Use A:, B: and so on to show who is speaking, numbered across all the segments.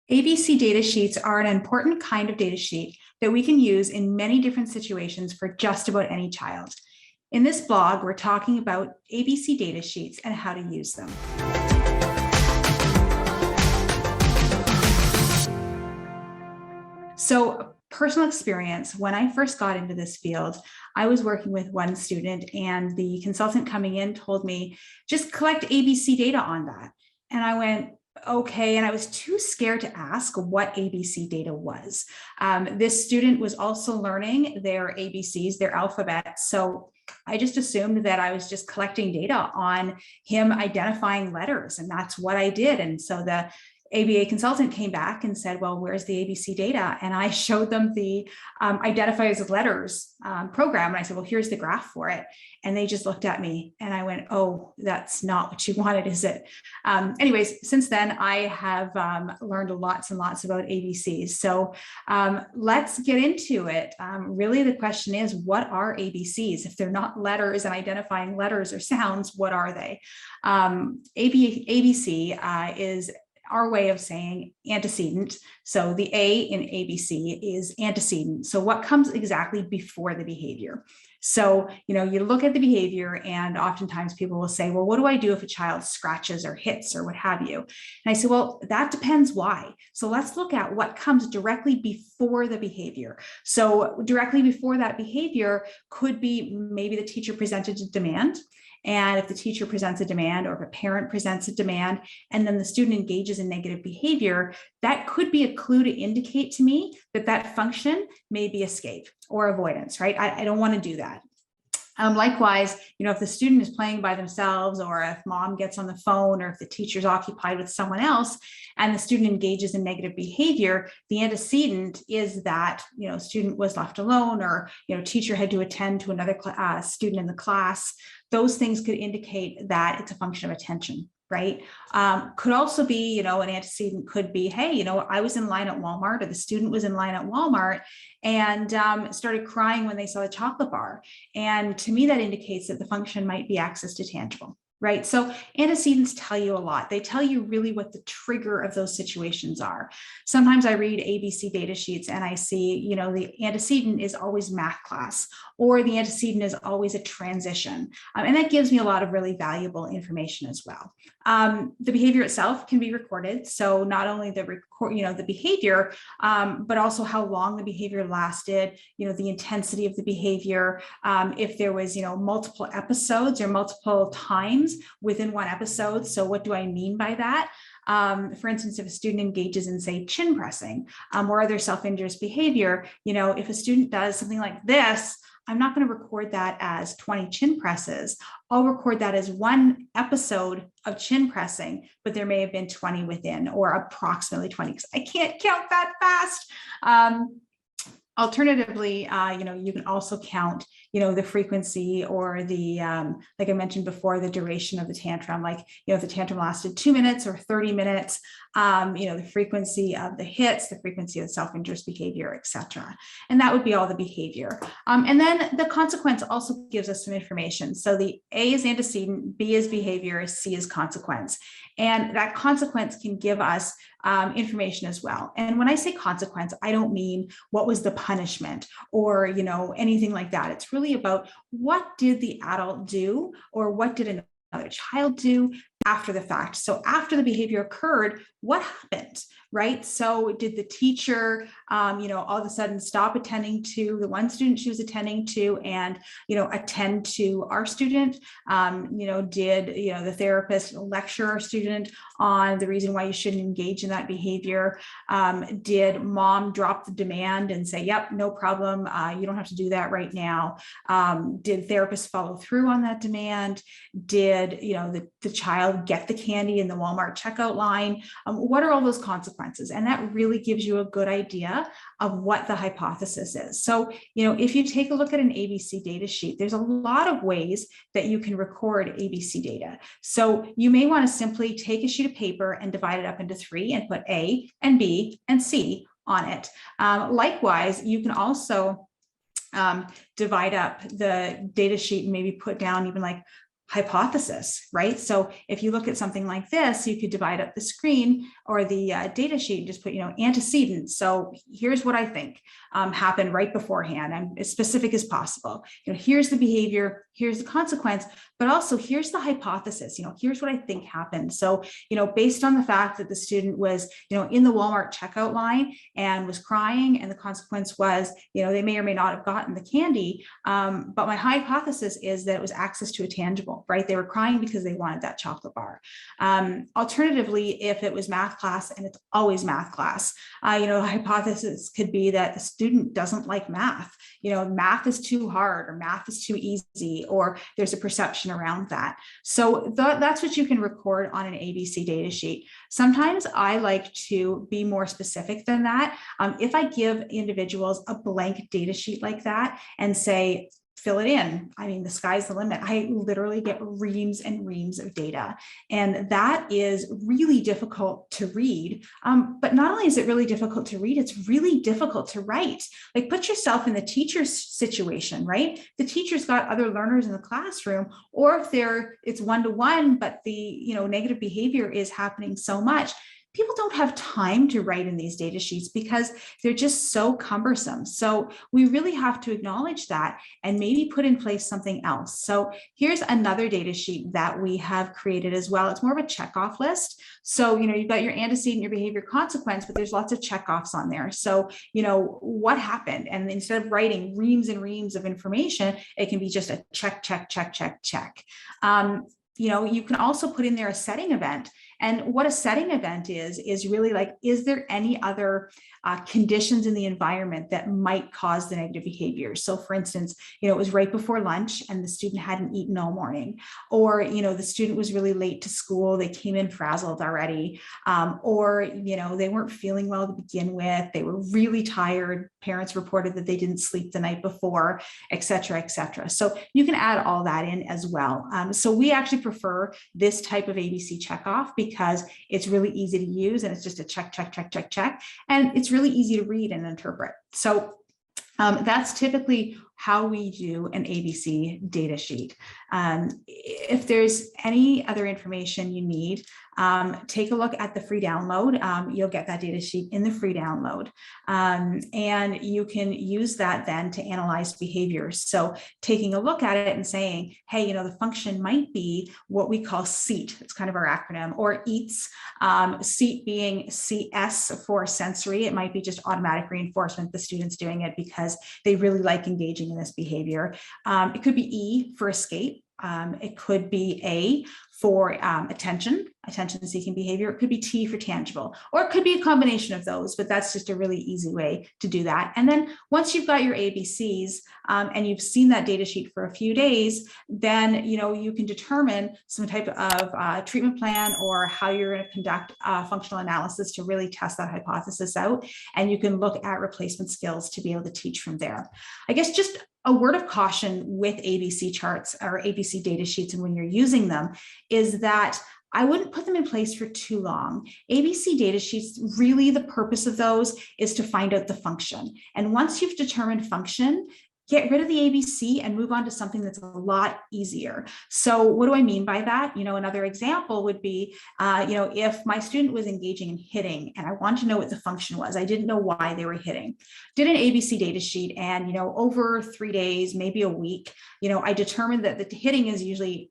A: ABC data sheets are an important kind of data sheet that we can use in many different situations for just about any child. In this blog, we're talking about ABC data sheets and how to use them. So, personal experience, when I first got into this field, I was working with one student and the consultant coming in told me, just collect ABC data on that. And I went, okay, and I was too scared to ask what ABC data was. This student was also learning their ABCs, their alphabet. So I just assumed that I was just collecting data on him identifying letters, and that's what I did. And so the ABA consultant came back and said, well, where's the ABC data? And I showed them the identifiers of letters program. And I said, well, here's the graph for it. And they just looked at me and I went, oh, that's not what you wanted, is it? Anyways, since then, I have learned lots and lots about ABCs. So let's get into it. Really, the question is, what are ABCs? If they're not letters and identifying letters or sounds, what are they? ABC is our way of saying antecedent. So the A in ABC is antecedent. So what comes exactly before the behavior? So, you look at the behavior and oftentimes people will say, well, what do I do if a child scratches or hits or what have you? And I say, well, that depends why. So let's look at what comes directly before the behavior. So directly before that behavior could be maybe the teacher presented a demand. And if the teacher presents a demand or if a parent presents a demand, and then the student engages in negative behavior, that could be a clue to indicate to me that that function may be escape or avoidance, right? I don't want to do that. Likewise, if the student is playing by themselves or if mom gets on the phone or if the teacher's occupied with someone else and the student engages in negative behavior, the antecedent is that, student was left alone or, teacher had to attend to another student in the class. Those things could indicate that it's a function of attention. Right? Could also be, an antecedent could be, hey, I was in line at Walmart or the student was in line at Walmart and started crying when they saw the chocolate bar. And to me, that indicates that the function might be access to tangible. Right? So antecedents tell you a lot. They tell you really what the trigger of those situations are. Sometimes I read ABC data sheets and I see, the antecedent is always math class or the antecedent is always a transition. And that gives me a lot of really valuable information as well. The behavior itself can be recorded. So not only the behavior, but also how long the behavior lasted, the intensity of the behavior, if there was, multiple episodes or multiple times within one episode. So what do I mean by that? For instance, if a student engages in, say, chin pressing or other self-injurious behavior, if a student does something like this, I'm not going to record that as 20 chin presses. I'll record that as one episode of chin pressing, but there may have been 20 within or approximately 20 because I can't count that fast. Alternatively, you can also count, the frequency or the, like I mentioned before, the duration of the tantrum, like, if the tantrum lasted 2 minutes or 30 minutes, the frequency of the hits, the frequency of the self-injurious behavior, etc. And that would be all the behavior. And then the consequence also gives us some information. So the A is antecedent, B is behavior, C is consequence. And that consequence can give us information as well. And when I say consequence, I don't mean what was the punishment or, anything like that. It's really about what did the adult do or what did another child do after the fact. So after the behavior occurred, what happened, right? So did the teacher, all of a sudden stop attending to the one student she was attending to and, attend to our student? Did, the therapist lecture our student on the reason why you shouldn't engage in that behavior? Did mom drop the demand and say, yep, no problem, you don't have to do that right now? Did therapist follow through on that demand? Did, the child get the candy in the Walmart checkout line? What are all those consequences? And that really gives you a good idea of what the hypothesis is. So, if you take a look at an ABC data sheet, there's a lot of ways that you can record ABC data. So you may want to simply take a sheet of paper and divide it up into 3 and put A and B and C on it. Likewise, you can also divide up the data sheet and maybe put down even like hypothesis, right? So if you look at something like this, you could divide up the screen or the data sheet and just put, antecedents. So here's what I think happened right beforehand. I'm as specific as possible. Here's the behavior, here's the consequence, but also here's the hypothesis. Here's what I think happened. So, based on the fact that the student was, in the Walmart checkout line and was crying, and the consequence was, they may or may not have gotten the candy. But my hypothesis is that it was access to a tangible, right? They were crying because they wanted that chocolate bar. Alternatively, if it was math class, and it's always math class, the hypothesis could be that the student doesn't like math. Math is too hard, or math is too easy, or there's a perception around that. So that's what you can record on an ABC data sheet. Sometimes I like to be more specific than that. If I give individuals a blank data sheet like that and say, fill it in, the sky's the limit. I literally get reams and reams of data. And that is really difficult to read. But not only is it really difficult to read, it's really difficult to write. Like, put yourself in the teacher's situation, right? The teacher's got other learners in the classroom, or if it's one-to-one, but the negative behavior is happening so much. People don't have time to write in these data sheets because they're just so cumbersome. So we really have to acknowledge that and maybe put in place something else. So here's another data sheet that we have created as well. It's more of a checkoff list. So, you've got your antecedent, your behavior consequence, but there's lots of checkoffs on there. So, what happened? And instead of writing reams and reams of information, it can be just a check, check, check, check, check. You can also put in there a setting event. And what a setting event is really like, is there any other conditions in the environment that might cause the negative behavior? So for instance, it was right before lunch and the student hadn't eaten all morning, or, the student was really late to school. They came in frazzled already, or, they weren't feeling well to begin with. They were really tired. Parents reported that they didn't sleep the night before, et cetera, et cetera. So you can add all that in as well. So we actually prefer this type of ABC checkoff because it's really easy to use, and it's just a check, check, check, check, check. And it's really easy to read and interpret. So that's typically how we do an ABC data sheet. If there's any other information you need, take a look at the free download. You'll get that data sheet in the free download. And you can use that then to analyze behaviors. So taking a look at it and saying, hey, the function might be what we call SEAT. It's kind of our acronym, or EATS. SEAT being CS for sensory. It might be just automatic reinforcement. The student's doing it because they really like engaging in this behavior. It could be E for escape. It could be A for attention-seeking behavior. It could be T for tangible, or it could be a combination of those, but that's just a really easy way to do that. And then once you've got your ABCs and you've seen that data sheet for a few days, then you can determine some type of treatment plan or how you're going to conduct functional analysis to really test that hypothesis out. And you can look at replacement skills to be able to teach from there. I guess just a word of caution with ABC charts or ABC data sheets, and when you're using them, is that I wouldn't put them in place for too long. ABC data sheets, really the purpose of those is to find out the function. And once you've determined function, get rid of the ABC and move on to something that's a lot easier. So what do I mean by that? Another example would be, if my student was engaging in hitting and I wanted to know what the function was, I didn't know why they were hitting, did an ABC data sheet, and, over 3 days, maybe a week, I determined that the hitting is usually,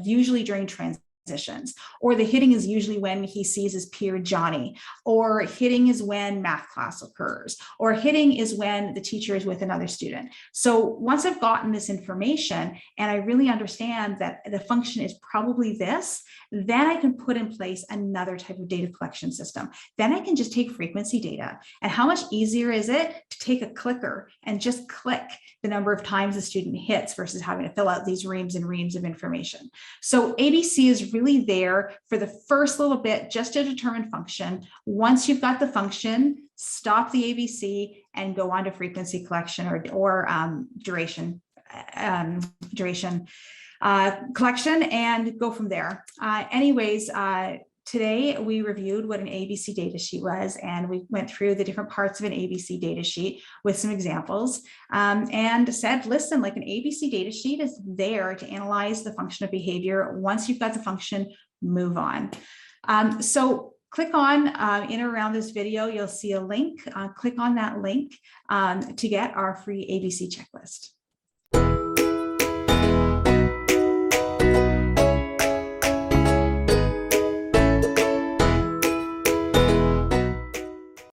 A: usually during transitions, or the hitting is usually when he sees his peer Johnny, or hitting is when math class occurs, or hitting is when the teacher is with another student. So once I've gotten this information and I really understand that the function is probably this, then I can put in place another type of data collection system. Then I can just take frequency data. And how much easier is it to take a clicker and just click the number of times the student hits versus having to fill out these reams and reams of information. So ABC is really there for the first little bit just to determine function. Once you've got the function, stop the ABC and go on to frequency collection or duration collection and go from there. today we reviewed what an ABC data sheet was, and we went through the different parts of an ABC data sheet with some examples, and said, listen, like an ABC data sheet is there to analyze the function of behavior. Once you've got the function, move on. So click on in or around this video, you'll see a link. Click on that link to get our free ABC checklist.